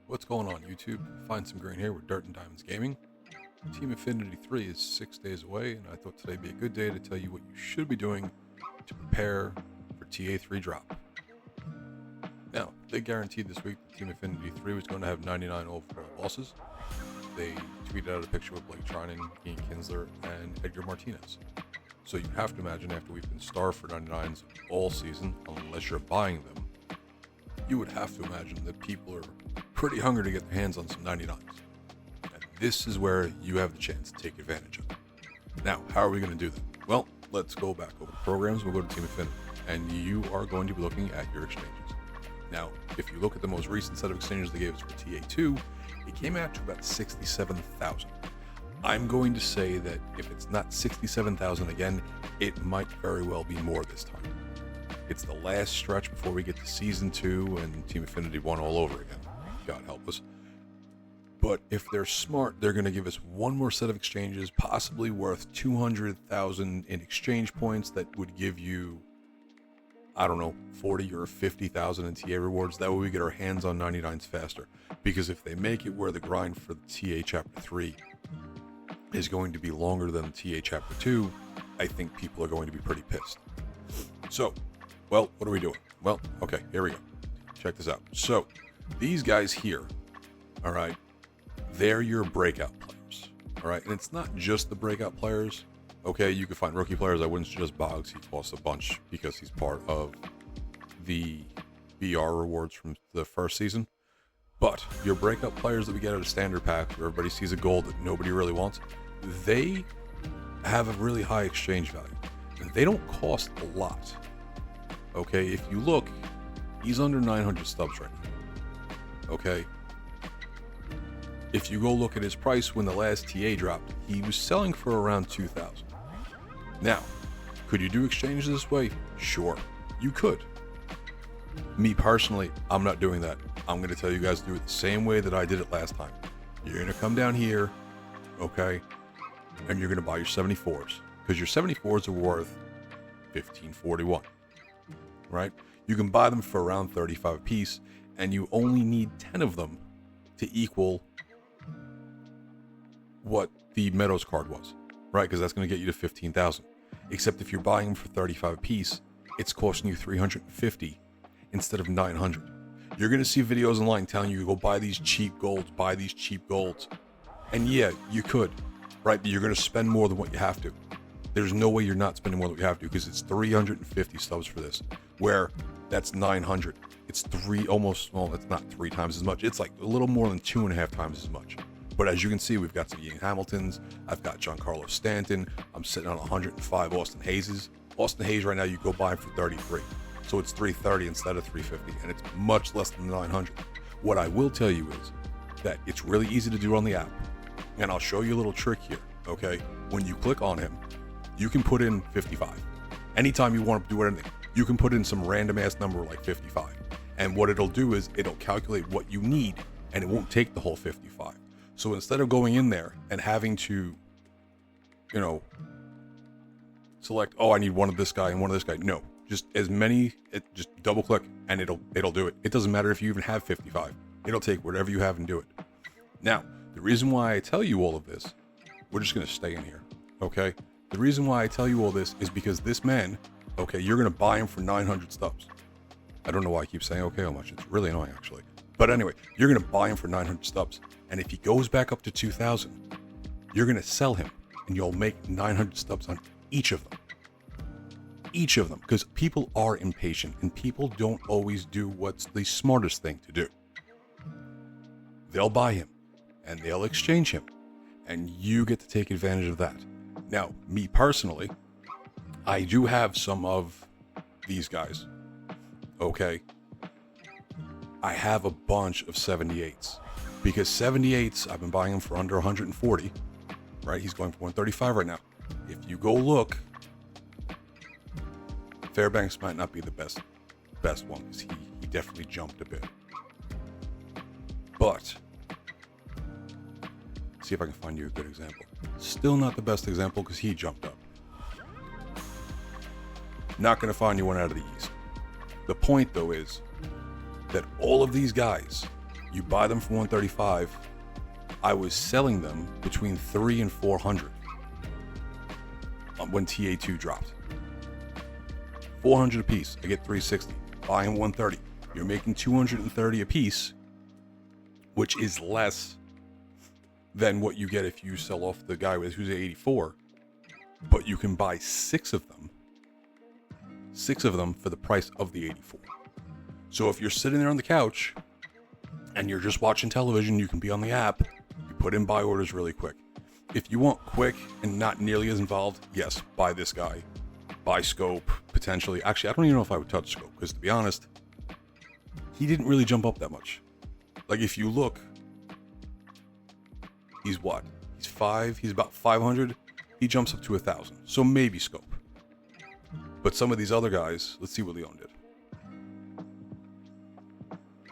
What's going on, YouTube? Find Some Green here with Dirt and Diamonds Gaming. Team Affinity 3 is 6 days away, and I thought today would be a good day to tell you what you should be doing to prepare for TA3 drop. Now, they guaranteed this week that Team Affinity 3 was going to have 99 overall losses. They tweeted out a picture with Blake Trinan, Ian Kinsler, and Edgar Martinez. So you have to imagine after we've been starved for 99s all season, unless you're buying them, you would have to imagine that people are pretty hungry to get their hands on some 99s. And this is where you have the chance to take advantage of it. Now, how are we going to do that? Well, let's go back over the programs. We'll go to Team Affinity, and you are going to be looking at your exchanges. Now, if you look at the most recent set of exchanges they gave us for TA2, it came out to about 67,000. I'm going to say that if it's not 67,000 again, it might very well be more this time. It's the last stretch before we get to Season 2 and Team Affinity 1 all over again. God help us. But if they're smart, they're going to give us one more set of exchanges, possibly worth 200,000 in exchange points that would give you, I don't know, 40 or 50,000 in TA rewards. That way we get our hands on 99s faster. Because if they make it where the grind for the TA Chapter 3 is going to be longer than TA Chapter 2, I think people are going to be pretty pissed. So, well, what are we doing? Well, okay, here we go. Check this out. So, these guys here, all right, they're your breakout players, all right? And it's not just the breakout players, okay? You can find rookie players. I wouldn't suggest Boggs. He costs a bunch because he's part of the BR rewards from the first season. But your breakout players that we get out of standard pack, where everybody sees a gold that nobody really wants, they have a really high exchange value. And they don't cost a lot. Okay, if you look, he's under 900 stubs right now. Okay, if you go look at his price when the last TA dropped, he was selling for around 2,000. Now, could you do exchanges this way? Sure, you could. Me personally, I'm not doing that. I'm going to tell you guys to do it the same way that I did it last time. You're going to come down here, okay, and you're going to buy your 74s, because your 74s are worth 1541. Right? You can buy them for around 35 a piece, and you only need 10 of them to equal what the Meadows card was, right? Because that's going to get you to 15,000. Except if you're buying them for 35 a piece, it's costing you 350 instead of 900. You're going to see videos online telling you to go buy these cheap golds, buy these cheap golds. And yeah, you could, right? But you're going to spend more than what you have to. There's no way you're not spending more than you have to, because it's 350 stubs for this, where that's 900. It's it's not 3 times as much. It's like a little more than 2.5 times as much. But as you can see, we've got some Ian Hamiltons. I've got Giancarlo Stanton. I'm sitting on 105 Austin Hayeses. Austin Hayes right now, you go buy him for 33. So it's 330 instead of 350, and it's much less than 900. What I will tell you is that it's really easy to do on the app. And I'll show you a little trick here, okay? When you click on him, you can put in 55. Anytime you want to do anything, you can put in some random ass number like 55. And what it'll do is it'll calculate what you need, and it won't take the whole 55. So instead of going in there and having to, you know, select, oh, I need one of this guy and one of this guy. No, just as many, just double click and it'll do it. It doesn't matter if you even have 55. It'll take whatever you have and do it. Now, the reason why I tell you all of this, we're just going to stay in here, okay? The reason why I tell you all this is because this man, okay, you're going to buy him for 900 stubs. I don't know why I keep saying okay how much. It's really annoying, actually. But anyway, you're going to buy him for 900 stubs. And if he goes back up to 2,000, you're going to sell him. And you'll make 900 stubs on each of them. Each of them. Because people are impatient. And people don't always do what's the smartest thing to do. They'll buy him. And they'll exchange him. And you get to take advantage of that. Now, me personally, I do have some of these guys, okay? I have a bunch of 78s, because 78s, I've been buying them for under 140, right? He's going for 135 right now. If you go look, Fairbanks might not be the best one, because he definitely jumped a bit. But, see if I can find you a good example. Still not the best example, because he jumped up. Not going to find you one out of the East. The point, though, is that all of these guys You buy them for $135. I was selling them between $300 and $400 when TA2 dropped. $400 a piece. I get $360. Buying $130. You're making $230 a piece, which is less than what you get if you sell off the guy who's at 84. But you can buy six of them for the price of the 84. So if you're sitting there on the couch and you're just watching television, you can be on the app. You put in buy orders really quick. If you want quick and not nearly as involved, yes, buy this guy. Buy Scope, potentially. Actually, I don't even know if I would touch Scope, because to be honest, he didn't really jump up that much. Like, if you look, he's what? He's about 500. He jumps up to 1,000. So maybe Scope. But some of these other guys, let's see what Leon did.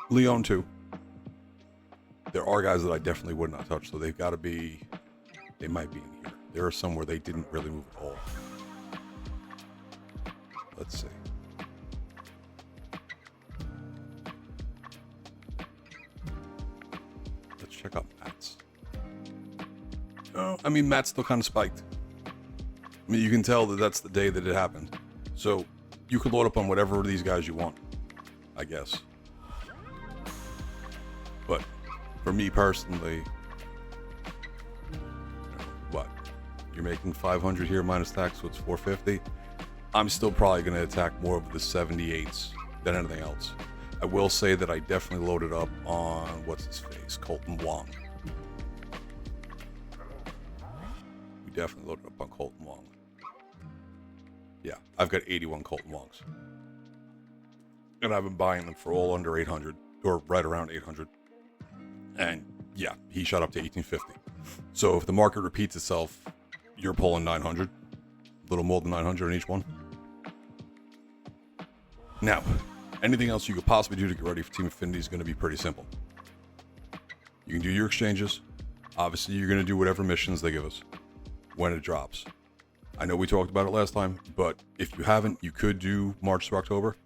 Leon too. There are guys that I definitely would not touch, so they've got to be, they might be in here. There are some where they didn't really move at all. Let's see. Let's check out Matt's. Oh, I mean, Matt's still kind of spiked. I mean, you can tell that that's the day that it happened. So you could load up on whatever of these guys you want, I guess. But for me personally, what? You're making 500 here minus tax, so it's 450. I'm still probably going to attack more of the 78s than anything else. I will say that I definitely loaded up on, what's his face, Colton Wong. We definitely loaded up on Colton Wong. Yeah, I've got 81 Colton Wongs. And I've been buying them for all under 800, or right around 800. And yeah, he shot up to 1850. So if the market repeats itself, you're pulling 900, a little more than 900 in each one. Now, anything else you could possibly do to get ready for Team Affinity is going to be pretty simple. You can do your exchanges. Obviously, you're going to do whatever missions they give us when it drops. I know we talked about it last time, but if you haven't, you could do March to October.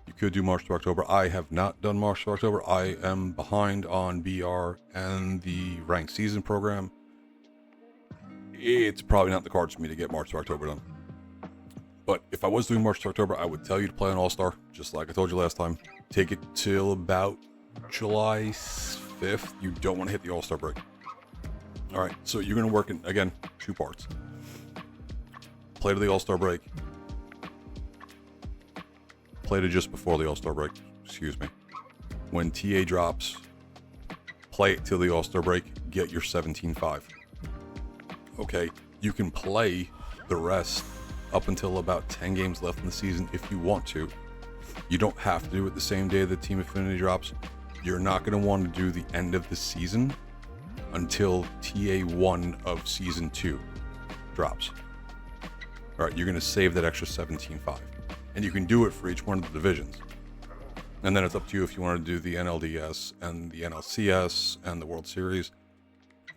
You could do March to October. I have not done March to October. I am behind on BR and the ranked season program. It's probably not the cards for me to get March to October done. But if I was doing March to October, I would tell you to play an All-Star, just like I told you last time. Take it till about July 5th. You don't want to hit the All-Star break. All right, so you're going to work in, again, two parts. Play to the All-Star break. Play to just before the All-Star break, excuse me. When TA drops, play it till the All-Star break, get your 17.5. Okay, you can play the rest up until about 10 games left in the season if you want to. You don't have to do it the same day that Team Affinity drops. You're not going to want to do the end of the season until TA1 of Season 2 drops. All right, you're going to save that extra 17.5. And you can do it for each one of the divisions. And then it's up to you if you want to do the NLDS and the NLCS and the World Series.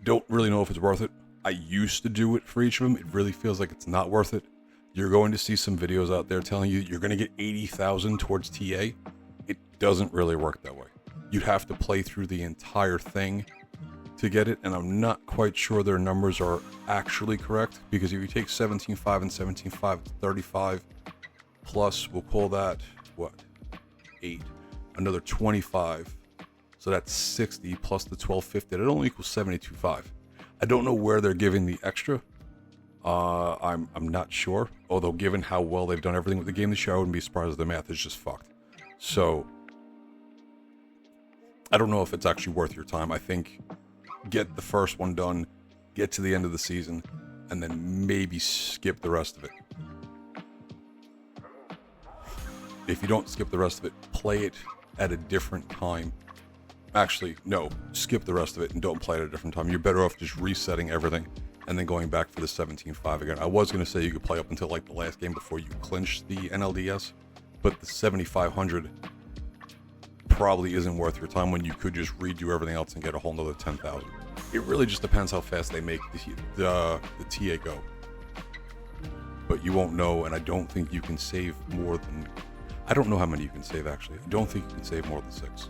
Don't really know if it's worth it. I used to do it for each of them. It really feels like it's not worth it. You're going to see some videos out there telling you you're going to get 80,000 towards TA. It doesn't really work that way. You'd have to play through the entire thing to get it, and I'm not quite sure their numbers are actually correct, because if you take 17.5 and 17.5, it's 35 plus, we'll call that, what, 8, another 25, so that's 60 plus the 1250, that only equals 72.5. I don't know where they're giving the extra. I'm not sure, although given how well they've done everything with the game this year, I wouldn't be surprised if the math is just fucked. So I don't know if it's actually worth your time. I think get the first one done, get to the end of the season, and then maybe skip the rest of it. If you don't skip the rest of it, play it at a different time. Actually, no, skip the rest of it and don't play it at a different time. You're better off just resetting everything and then going back for the 17.5 again. I was going to say you could play up until like the last game before you clinch the NLDS, but the 7,500 probably isn't worth your time when you could just redo everything else and get a whole nother 10,000. It really just depends how fast they make the TA go. But you won't know, and I don't think you can save more than... I don't know how many you can save, actually. I don't think you can save more than 6.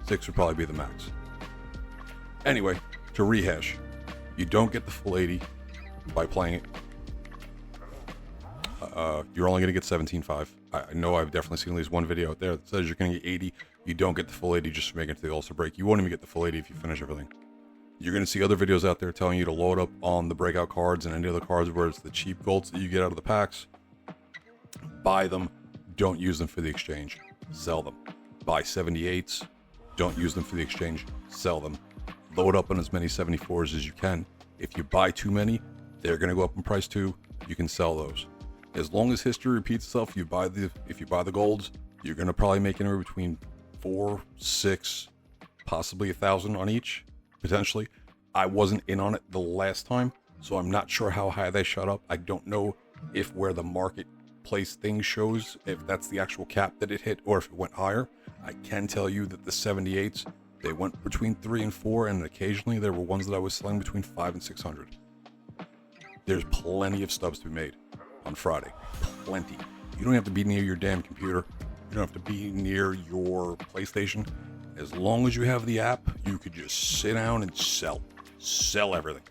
6 would probably be the max. Anyway, to rehash, you don't get the full 80 by playing it. You're only going to get 17.5. I know I've definitely seen at least one video out there that says you're going to get 80. You don't get the full 80 just to make it to the All-Star break. You won't even get the full 80 if you finish everything. You're going to see other videos out there telling you to load up on the breakout cards and any other cards where it's the cheap golds that you get out of the packs. Buy them. Don't use them for the exchange. Sell them. Buy 78s. Don't use them for the exchange. Sell them. Load up on as many 74s as you can. If you buy too many, they're going to go up in price too. You can sell those. As long as history repeats itself, if you buy the golds, you're going to probably make anywhere between 4, 6, possibly 1,000 on each, potentially. I wasn't in on it the last time, so I'm not sure how high they shot up. I don't know if where the marketplace thing shows, if that's the actual cap that it hit or if it went higher. I can tell you that the 78s, they went between 3 and 4, and occasionally there were ones that I was selling between 5 and 600. There's plenty of stubs to be made on Friday. Plenty. You don't have to be near your damn computer. You don't have to be near your PlayStation. As long as you have the app, you could just sit down and sell. Sell everything.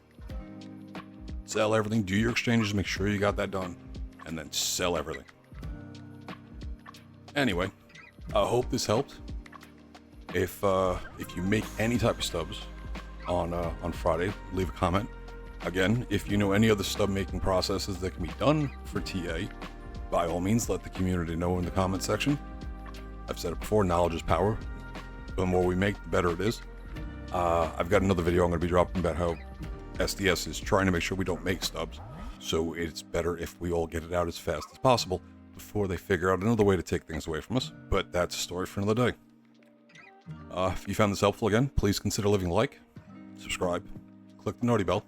Sell everything. Do your exchanges. Make sure you got that done. And then sell everything. Anyway, I hope this helped. If you make any type of stubs on Friday, leave a comment. Again, if you know any other stub making processes that can be done for TA, by all means, let the community know in the comment section. I've said it before, knowledge is power. The more we make, the better it is. I've got another video I'm going to be dropping about how SDS is trying to make sure we don't make stubs. So it's better if we all get it out as fast as possible before they figure out another way to take things away from us. But that's a story for another day. If you found this helpful, again, please consider leaving a like, subscribe, click the naughty bell.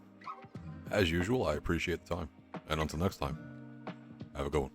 As usual, I appreciate the time. And until next time, have a good one.